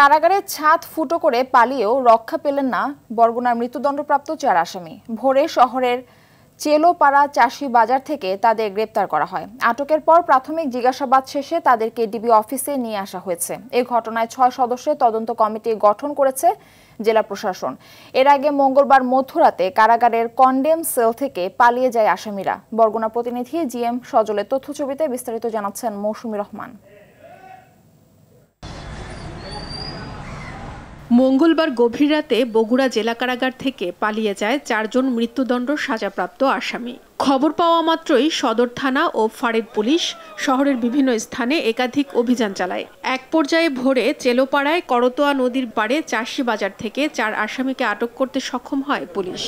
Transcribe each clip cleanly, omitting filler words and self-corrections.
কারাগারের ছাদ ফুটো করে পালিয়েও রক্ষা পেলেন না বরগুনার মৃত্যুদণ্ডপ্রাপ্ত 4 আসামি। ভোরে শহরের চেলোপাড়া চাষী বাজার থেকে তাদের গ্রেপ্তার করা হয়। আটকের পর প্রাথমিক জিজ্ঞাসাবাদ শেষে তাদেরকে ডিবি অফিসে নিয়ে আসা হয়েছে। এই ঘটনায় 6 সদস্যের তদন্ত কমিটি গঠন করেছে জেলা প্রশাসন। এর আগে মঙ্গলবার মধ্যরাতে কারাগারের কন্ডেম সেল থেকে পালিয়ে যায় আসামিরা। বরগুনা প্রতিনিধি জিএম সজলের তথ্যছবিতে বিস্তারিত জানাচ্ছেন মৌসুমী রহমান। মঙ্গলবার গভীর রাতে বগুড়া জেলা কারাগার থেকে পালিয়ে যায় 4 জন মৃত্যুদণ্ড সাজাপ্রাপ্ত আসামি। খবর পাওয়া মাত্রই সদর থানা ও ফাঁড়ির পুলিশ শহরের বিভিন্ন স্থানে একাধিক অভিযান চালায়। এক পর্যায়ে ভোরে চেলোপাড়ায় করতোয়া নদীর পাড়ে চাষী বাজার থেকে 4 আসামিকে আটক করতে সক্ষম হয় পুলিশ।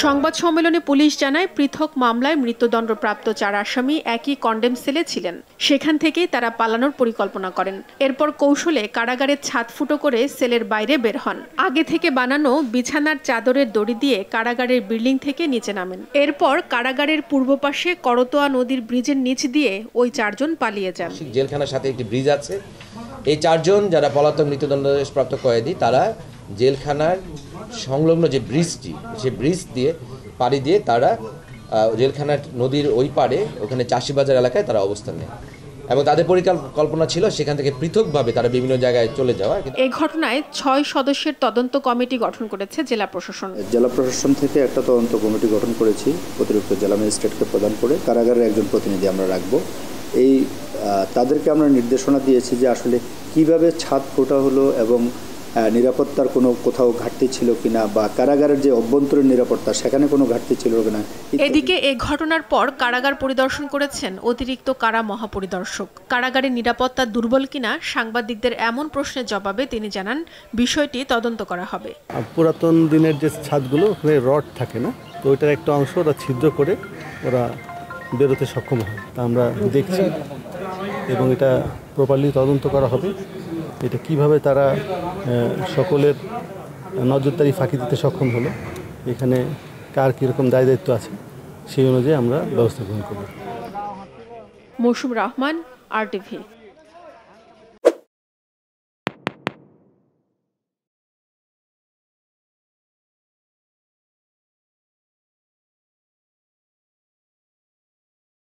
সংবাদ সম্মেলনে পুলিশ জানায়, পৃথক মামলায় মৃত্যুদণ্ডপ্রাপ্ত 4 আসামি একই কন্ডেম সেলে ছিলেন। সেখান থেকেই তারা পালানোর পরিকল্পনা করেন। এরপর কৌশলে কারাগারের ছাদ ফুটো করে সেলের বাইরে বের হন। আগে থেকে বানানো বিছানার চাদরের দড়ি দিয়ে কারাগারের বিল্ডিং থেকে নিচে নামেন। এরপর কারাগারের পূর্ব পাশে করতোয়া নদীর ব্রিজের নিচ দিয়ে ওই 4 জন পালিয়ে যান। জেলখানার সাথে একটি ব্রিজ আছে। এই 4 জন যারা পলাতক মৃত্যুদণ্ডপ্রাপ্ত কয়েদি, তারা জেলখানার সংলগ্ন যে ব্রিজটি, সেই ব্রিজ দিয়ে পাড়ি দিয়ে তারা জেলখানার নদীর ওই পাড়ে, ওখানে চাষীবাজার এলাকায় তারা অবস্থান নেয় এবং তাদের পরিকল্পনা ছিল সেখান থেকে পৃথকভাবে তারা বিভিন্ন জায়গায় চলে যাওয়া। এই ঘটনায় 6 সদস্যের তদন্ত কমিটি গঠন করেছে জেলা প্রশাসন। জেলা প্রশাসন থেকে একটা তদন্ত কমিটি গঠন করেছি, অতিরিক্ত জেলা ম্যাজিস্ট্রেটকে প্রদান করে কারাগারের একজন প্রতিনিধি আমরা রাখবো। তাদেরকে আমরা নির্দেশনা দিয়েছি যে আসলে কিভাবে ছাদ ফোটা হলো এবং নিরাপত্তার কোনো কোথাও ঘাটতি ছিল কিনা, বা কারাগারের যে অভ্যন্তরীণ নিরাপত্তা সেখানে কোনো ঘাটতি ছিল কিনা। এদিকে এই ঘটনার পর কারাগার পরিদর্শন করেছেন অতিরিক্ত কারা মহাপরিদর্শক। কারাগারের নিরাপত্তা দুর্বল কিনা সাংবাদিকদের এমন প্রশ্নের জবাবে তিনি জানান, বিষয়টি তদন্ত করা হবে। পুরাতন দিনের যে ছাদগুলো ওখানে রড থাকে না, তো ওইটার একটা অংশ ওরা ছিদ্র করে ওরা বেরোতে সক্ষম হয়, তা আমরা দেখছি এবং এটা প্রপারলি তদন্ত করা হবে। এটা কিভাবে তারা সকলের নজরদারি ফাঁকি দিতে সক্ষম হলো, এখানে কার কীরকম দায় দায়িত্ব আছে সেই অনুযায়ী আমরা ব্যবস্থা গ্রহণ করব। মৌসুমী রহমান, RTV।